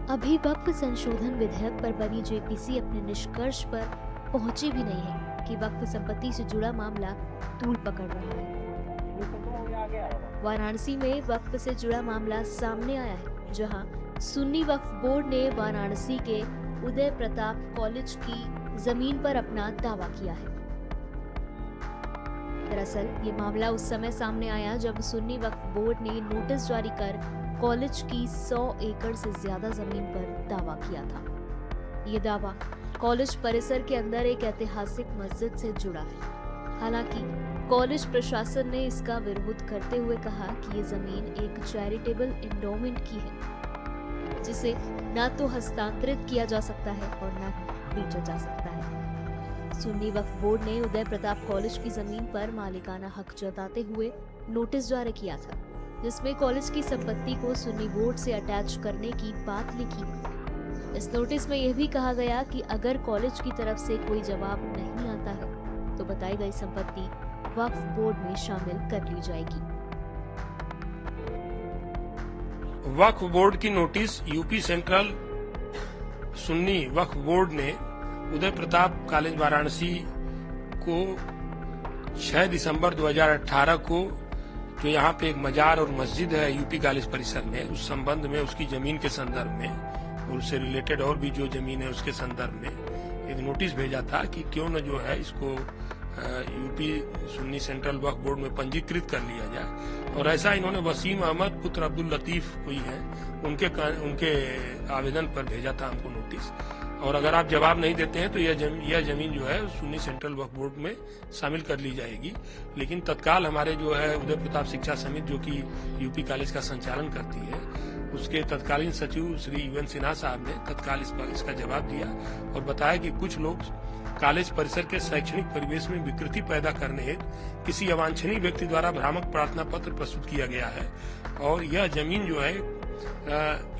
अभी वक्फ संशोधन विधेयक पर बनी जेपीसी अपने निष्कर्ष पर पहुंची भी नहीं है कि वक्फ संपत्ति से जुड़ा मामला तूल पकड़ रहा है। वाराणसी में वक्फ से जुड़ा मामला सामने आया है, जहां सुन्नी वक्फ बोर्ड ने वाराणसी के उदय प्रताप कॉलेज की जमीन पर अपना दावा किया है। दरअसल ये मामला उस समय सामने आया जब सुन्नी वक्फ बोर्ड ने नोटिस जारी कर कॉलेज की 100 एकड़ से ज्यादा जमीन पर दावा किया था। ये दावा कॉलेज परिसर के अंदर एक ऐतिहासिक मस्जिद से जुड़ा है। हालांकि कॉलेज प्रशासन ने इसका विरोध करते हुए कहा कि ये जमीन एक चैरिटेबल एंडोमेंट की है, जिसे न तो हस्तांतरित किया जा सकता है और न ही बेचा जा सकता है। सुन्नी वक्फ बोर्ड ने उदय प्रताप कॉलेज की जमीन पर मालिकाना हक जताते हुए नोटिस जारी किया था, जिसमें कॉलेज की संपत्ति को सुन्नी बोर्ड से अटैच करने की बात लिखी है। इस नोटिस में यह भी कहा गया कि अगर कॉलेज की तरफ से कोई जवाब नहीं आता है तो बताई गई संपत्ति वक्फ बोर्ड में शामिल कर ली जाएगी। वक्फ बोर्ड की नोटिस यूपी सेंट्रल सुन्नी वक्फ बोर्ड ने उदय प्रताप कॉलेज वाराणसी को 6 दिसंबर 2018 को जो यहाँ पे एक मजार और मस्जिद है यूपी कॉलेज परिसर में, उस संबंध में उसकी जमीन के संदर्भ में और उससे रिलेटेड और भी जो जमीन है उसके संदर्भ में एक नोटिस भेजा था कि क्यों न जो है इसको यूपी सुन्नी सेंट्रल वक्फ बोर्ड में पंजीकृत कर लिया जाए। और ऐसा इन्होंने वसीम अहमद पुत्र अब्दुल लतीफ कोई है उनके आवेदन पर भेजा था हमको नोटिस। और अगर आप जवाब नहीं देते हैं तो यह जमीन जो है सुन्नी सेंट्रल वक्फ बोर्ड में शामिल कर ली जाएगी। लेकिन तत्काल हमारे जो है उदय प्रताप शिक्षा समिति जो कि यूपी कॉलेज का संचालन करती है, उसके तत्कालीन सचिव श्री UN सिन्हा साहब ने तत्काल इस पर इसका जवाब दिया और बताया कि कुछ लोग कॉलेज परिसर के शैक्षणिक परिवेश में विकृति पैदा करने हेतु किसी अवांछनीय व्यक्ति द्वारा भ्रामक प्रार्थना पत्र प्रस्तुत किया गया है और यह जमीन जो है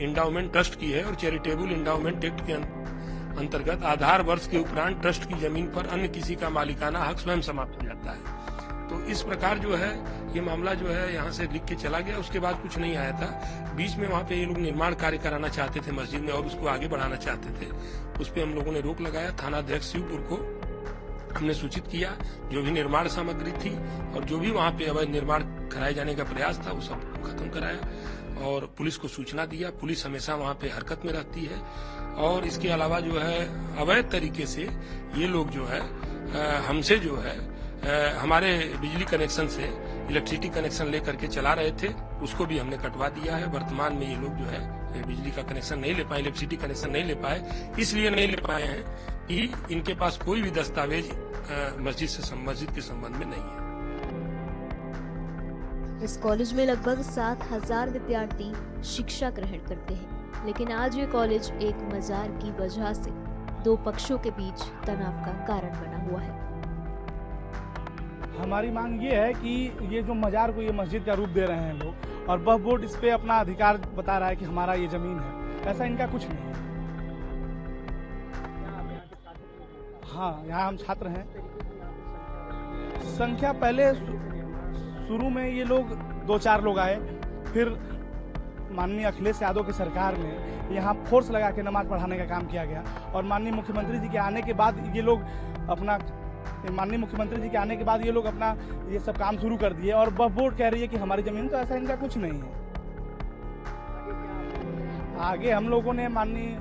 इंडाउमेंट ट्रस्ट की है और चैरिटेबल इंडाउमेंट एक्ट के अंतर्गत आधार वर्ष के उपरांत ट्रस्ट की जमीन पर अन्य किसी का मालिकाना हक स्वयं समाप्त हो जाता है। तो इस प्रकार जो है ये मामला जो है यहाँ से लिख के चला गया। उसके बाद कुछ नहीं आया था। बीच में वहाँ पे ये लोग निर्माण कार्य कराना चाहते थे मस्जिद में और उसको आगे बढ़ाना चाहते थे। उस पर हम लोगों ने रोक लगाया। थाना अध्यक्ष शिवपुर को हमने सूचित किया, जो भी निर्माण सामग्री थी और जो भी वहाँ पे अवैध निर्माण कराए जाने का प्रयास था वो सब खत्म कराया और पुलिस को सूचना दिया। पुलिस हमेशा वहाँ पे हरकत में रहती है और इसके अलावा जो है अवैध तरीके से ये लोग जो है हमसे जो है हमारे बिजली कनेक्शन से इलेक्ट्रिसिटी कनेक्शन लेकर के चला रहे थे, उसको भी हमने कटवा दिया है। वर्तमान में ये लोग जो है बिजली का कनेक्शन नहीं ले पाए, इलेक्ट्रिसिटी कनेक्शन नहीं ले पाए, इसलिए नहीं ले पाए हैं कि इनके पास कोई भी दस्तावेज मस्जिद के संबंध में नहीं है। इस कॉलेज में लगभग 7,000 विद्यार्थी शिक्षा ग्रहण करते हैं, लेकिन आज ये कॉलेज एक मजार की वजह से दो पक्षों के बीच तनाव का कारण बना हुआ है। हमारी मांग ये है कि ये जो मजार को ये मस्जिद का रूप दे रहे हैं लोग और वक्फ बोर्ड इस पे अपना अधिकार बता रहा है कि हमारा ये जमीन है, ऐसा इनका कुछ नहीं है। हाँ, यहाँ हम छात्र हैं। संख्या पहले शुरू में ये लोग 2-4 लोग आए, फिर माननीय अखिलेश यादव की सरकार में यहाँ फोर्स लगा के नमाज पढ़ाने का काम किया गया और माननीय मुख्यमंत्री जी के आने के बाद ये लोग अपना ये सब काम शुरू कर दिए और वक्फ बोर्ड कह रही है कि हमारी जमीन, तो ऐसा इनका कुछ नहीं है। आगे हम लोगों ने माननीय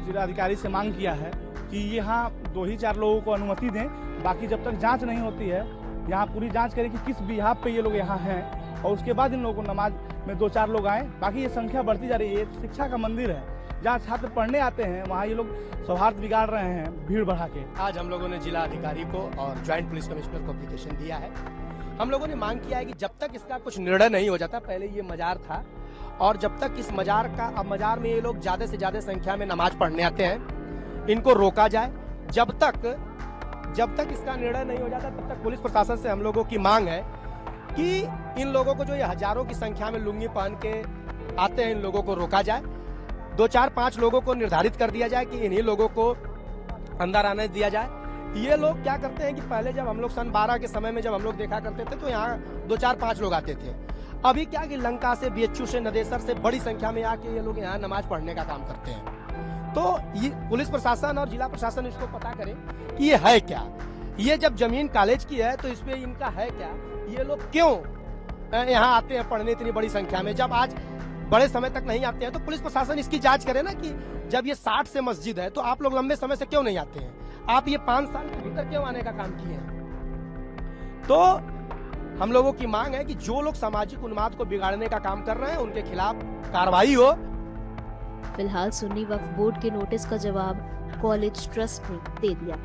जिलाधिकारी से मांग किया है कि यहाँ 2-4 लोगों को अनुमति दें, बाकी जब तक जांच नहीं होती है यहाँ पूरी जांच करें कि किस बिहाफ पे ये लोग यहाँ हैं और उसके बाद इन लोगों को नमाज में 2-4 लोग आए। बाकी ये संख्या बढ़ती जा रही है। ये शिक्षा का मंदिर है, जहाँ छात्र पढ़ने आते हैं वहाँ ये लोग सौहार्द बिगाड़ रहे हैं भीड़ बढ़ा के। आज हम लोगों ने जिला अधिकारी को और ज्वाइंट पुलिस कमिश्नर को एप्लीकेशन दिया है। हम लोगों ने मांग किया है कि जब तक इसका कुछ निर्णय नहीं हो जाता, पहले ये मजार था और जब तक इस मजार में ये लोग ज्यादा से ज्यादा संख्या में नमाज पढ़ने आते हैं, इनको रोका जाए। जब तक इसका निर्णय नहीं हो जाता तब तक पुलिस प्रशासन से हम लोगों की मांग है कि इन लोगों को जो ये हजारों की संख्या में लुंगी पहन के आते हैं, इन लोगों को रोका जाए। 2-4-5 लोगों को निर्धारित कर दिया जाए कि इन्हीं लोगों को अंदर आने दिया जाए। ये लोग क्या करते हैं कि पहले जब हम लोग सन 12 के समय में जब हम लोग देखा करते थे तो यहाँ 2-4-5 लोग आते थे। अभी क्या कि लंका से, बीएचयू से, नदेसर से बड़ी संख्या में आके ये लोग यहाँ नमाज पढ़ने का काम करते हैं। तो ये पुलिस प्रशासन और जिला प्रशासन इसको पता करे कि ये है क्या। ये जब जमीन कॉलेज की है तो इस पे इनका है क्या, ये लोग क्यों यहाँ आते हैं पढ़ने इतनी बड़ी संख्या में। जब आज बड़े समय तक नहीं आते हैं तो पुलिस प्रशासन इसकी जांच करे ना कि जब ये 60 से मस्जिद है तो आप लोग लंबे समय से क्यों नहीं आते हैं, आप ये 5 साल के भीतर क्यों आने का काम किए हैं। तो हम लोगों की मांग है कि जो लोग सामाजिक उन्माद को बिगाड़ने का काम कर रहे हैं उनके खिलाफ कार्रवाई हो। फिलहाल सुन्नी वक्फ बोर्ड के नोटिस का जवाब कॉलेज ट्रस्ट ने दे दिया।